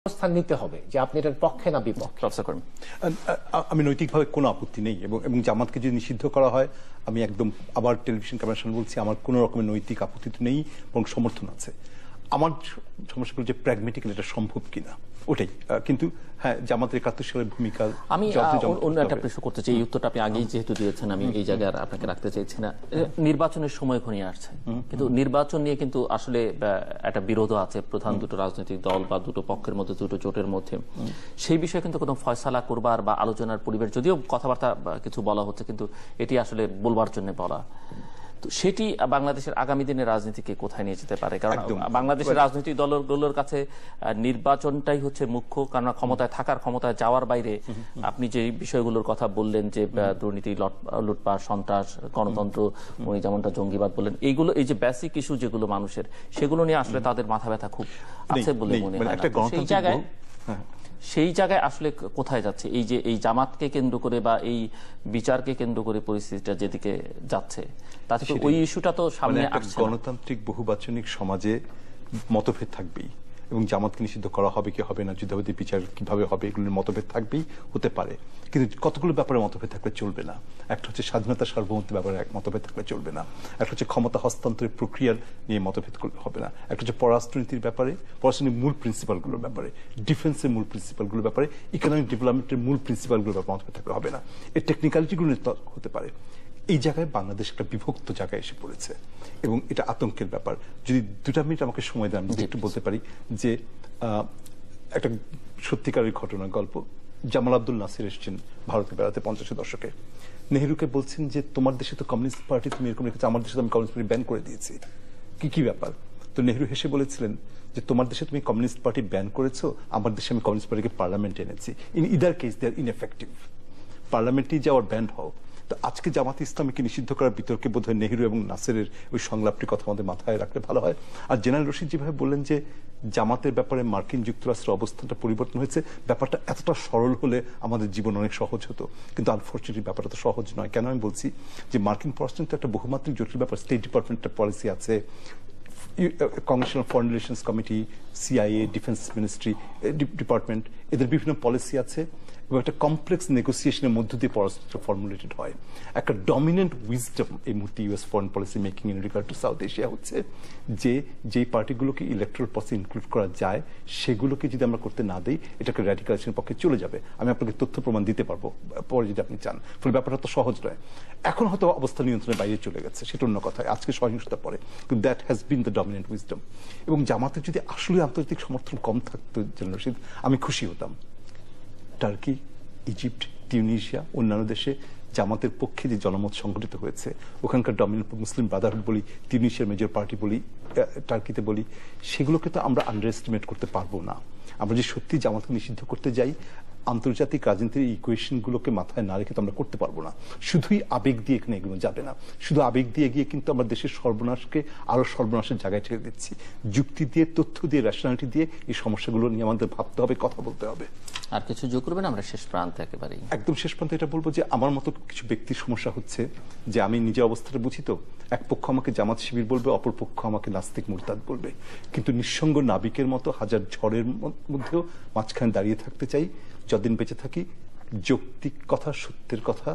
অবস্থান নিতে হবে যে আপনি এটার পক্ষে না বিপক্ষে। আমি নৈতিকভাবে কোনো আপত্তি নেই এবং জামাতকে যদি নিষিদ্ধ করা হয় আমি একদম আবার টেলিভিশন ক্যামেরার সামনে বলছি আমার কোনো রকমের নৈতিক আপত্তি নেই এবং সমর্থন আছে। আমার সমস্যা হল যে প্র্যাগমেটিক্যালি এটা সম্ভব কিনা ওটাই। কিন্তু হ্যাঁ, জামাতের ৭১ সালের ভূমিকা আমি অন্য একটা প্রশ্ন করতে চাই। এই উত্তরটা আপনি আগেই যেহেতু দিয়েছেন আমি এই জায়গায় আপনাকে রাখতে চাইছি না। নির্বাচনের সময় ঘনিয়ে আসছে, কিন্তু নির্বাচন নিয়ে কিন্তু আসলে একটা বিরোধ আছে প্রধান দুটো রাজনৈতিক দল বা দুটো পক্ষের মধ্যে, দুটো জোটের মধ্যে। সেই বিষয়ে কিন্তু কোনো ফয়সালা করবার বা আলোচনার পরিবেশ, যদিও কথাবার্তা কিছু বলা হচ্ছে, কিন্তু এটি আসলে বলবার জন্য বলা। তো সেটি বাংলাদেশের আগামী দিনের রাজনীতিকে কোথায় নিয়ে যেতে পারে? কারণ বাংলাদেশের রাজনৈতিক দলগুলোর কাছে নির্বাচনটাই হচ্ছে মুখ্য, কারণ ক্ষমতায় থাকার, ক্ষমতায় যাওয়ার বাইরে আপনি যে বিষয়গুলোর কথা বললেন যে দুর্নীতি, লুটপাট, সন্ত্রাস, গণতন্ত্র, উনি যেমনটা জঙ্গিবাদ বললেন, এইগুলো, এই যে বেসিক ইস্যু যেগুলো মানুষের, সেগুলো নিয়ে আসলে তাদের মাথা ব্যথা খুব আছে বলে মনে হয়। সেই জায়গায় আসলে কোথায় যাচ্ছে এই জামাতকে কেন্দ্র করে বা এই বিচারকে কেন্দ্র করে পরিস্থিতিটা যেদিকে যাচ্ছে, তাতে ওই ইস্যুটা তো সামনে আসছে। গণতান্ত্রিক বহুবাচনিক সমাজে মতভেদ থাকবেই এবং জামাতকে নিষিদ্ধ করা হবে কি হবে না, যুদ্ধাপরাধী বিচার কিভাবে হবে, এগুলোর মতভেদ থাকবেই, হতে পারে। কিন্তু কতগুলো ব্যাপারে মতভেদ থাকলে চলবে না। একটা হচ্ছে স্বাধীনতা সার্বভৌমত্বের ব্যাপারে মতভেদ থাকলে চলবে না। একটা হচ্ছে ক্ষমতা হস্তান্তরের প্রক্রিয়ার নিয়ে মতভেদ করলে হবে না। একটা হচ্ছে পররাষ্ট্রনীতির ব্যাপারে, পররাষ্ট্রনীতির মূল প্রিন্সিপালগুলোর ব্যাপারে, ডিফেন্সের মূল প্রিন্সিপালগুলোর ব্যাপারে, ইকোনমিক ডেভেলপমেন্টের মূল প্রিন্সিপালগুলোর ব্যাপারে মতভেদ থাকলে হবে না। এর টেকনিক্যালিটিগুলো হতে পারে। এই জায়গায় বাংলাদেশ একটা বিভক্ত জায়গায় এসে পড়েছে এবং এটা আতঙ্কের ব্যাপার। যদি 2 মিনিট আমাকে সময় দেন, আমি একটু বলতে পারি যে একটা সত্যিকারের ঘটনা গল্প। জামাল আব্দুল নাসির এসেছেন ভারতে বেড়াতে 50-এর দশকে। নেহরুকে বলছেন যে তোমার দেশে তো কমিউনিস্ট পার্টি তুমি এরকম রেখেছো, আমার দেশে তো আমি কমিউনিস্ট পার্টি ব্যান করে দিয়েছি, কি ব্যাপার? তো নেহরু হেসে বলেছিলেন যে তোমার দেশে তুমি কমিউনিস্ট পার্টি ব্যান করেছো, আমার দেশে আমি কমিউনিস্ট পার্টিকে পার্লামেন্টে এনেছি। In either case they are ineffective. পার্লামেন্টেই যাওয়ার ব্যান হও। তো আজকে জামাত ইসলামীকে নিষিদ্ধ করার বিতর্কে বোধহয় নেহরু এবং নাসেরের ওই সংলাপটির কথা আমাদের মাথায় রাখলে ভালো হয়। আর জেনারেল রশিদ যেভাবে বললেন যে জামাতের ব্যাপারে মার্কিন যুক্তরাষ্ট্রের অবস্থানটা পরিবর্তন হয়েছে, ব্যাপারটা এতটা সরল হলে আমাদের জীবন অনেক সহজ হতো, কিন্তু আনফর্চুনেটলি ব্যাপারটা তো সহজ নয়। কেন আমি বলছি যে মার্কিন পররাষ্ট্র একটা বহুমাত্রিক জটিল ব্যাপার। স্টেট ডিপার্টমেন্টের পলিসি আছে, Congressional foreign relations committee, CIA, defence ministry department, এদের বিভিন্ন পলিসি আছে এবং একটা কমপ্লেক্স নেগোসিয়েশনের মধ্য দিয়ে পররাষ্ট্র ফর্মুলেটেড হয়। একটা ডমিনেন্ট উইজডম এই মুহূর্তে US foreign policy making in regard to south Asia হচ্ছে যে যেই পার্টিগুলোকে ইলেকট্রাল পলিসি ইনক্লুড করা যায় সেগুলোকে যদি আমরা করতে না দিই, এটাকে র্যাডিকালাইজেশনের পক্ষে চলে যাবে। আমি আপনাকে তথ্য প্রমাণ দিতে পারবো পরে যদি আপনি চান। ফলে ব্যাপারটা তো সহজ নয়। এখন হয়তো অবস্থা নিয়ন্ত্রণের বাইরে চলে গেছে, সেটা অন্য কথা, আজকে সহিংসতা পরে, কিন্তু that has been the dominant wisdom. এবং জামাতের যদি আসলে আন্তর্জাতিক সমর্থন কম থাকতো জেনারেল রশিদ, আমি খুশি হতাম। টার্কি, ইজিপ্ট, টিউনিশিয়া, অন্যান্য দেশে জামাতের পক্ষে যে জনমত সংগঠিত হয়েছে, ওখানকার ডমিনেন্ট মুসলিম ব্রাদারহুড বলি, টিউনিশিয়ার মেজর পার্টি বলি, টার্কিতে বলি, সেগুলোকে তো আমরা আন্ডার এস্টিমেট করতে পারবো না। আমরা যে সত্যি জামাতকে নিষিদ্ধ করতে যাই, আন্তর্জাতিক রাজনীতির ইকুয়েশনগুলোকে মাথায় না রেখে তো আমরা করতে পারবো না। শুধুই আবেগ দিয়ে এখানে এগুলো যাবে না। শুধু আবেগ দিয়ে গিয়ে কিন্তু আমরা দেশের সর্বনাশকে আরো সর্বনাশের জায়গায় ঠেলে দিচ্ছি। যুক্তি দিয়ে, তথ্য দিয়ে, রেশনালিটি দিয়ে এই সমস্যাগুলো নিয়ে আমাদের ভাবতে হবে, কথা বলতে হবে। আর কিছু যোগ করবেন? আমরা শেষ প্রান্তে, একেবারে একদম শেষ প্রান্তে এটা বলবো যে আমার মতো কিছু ব্যক্তির সমস্যা হচ্ছে যে আমি নিজে অবস্থাটা বুঝি। তো এক পক্ষ আমাকে জামাত শিবির বলবে, অপর পক্ষ আমাকে নাস্তিক মুরতাদ বলবে, কিন্তু নিঃসঙ্গ নাবিকের মতো হাজার ঝড়ের মধ্যেও মাঝখানে দাঁড়িয়ে থাকতে চাই। যতদিন বেঁচে থাকি যৌক্তিক কথা, সত্যের কথা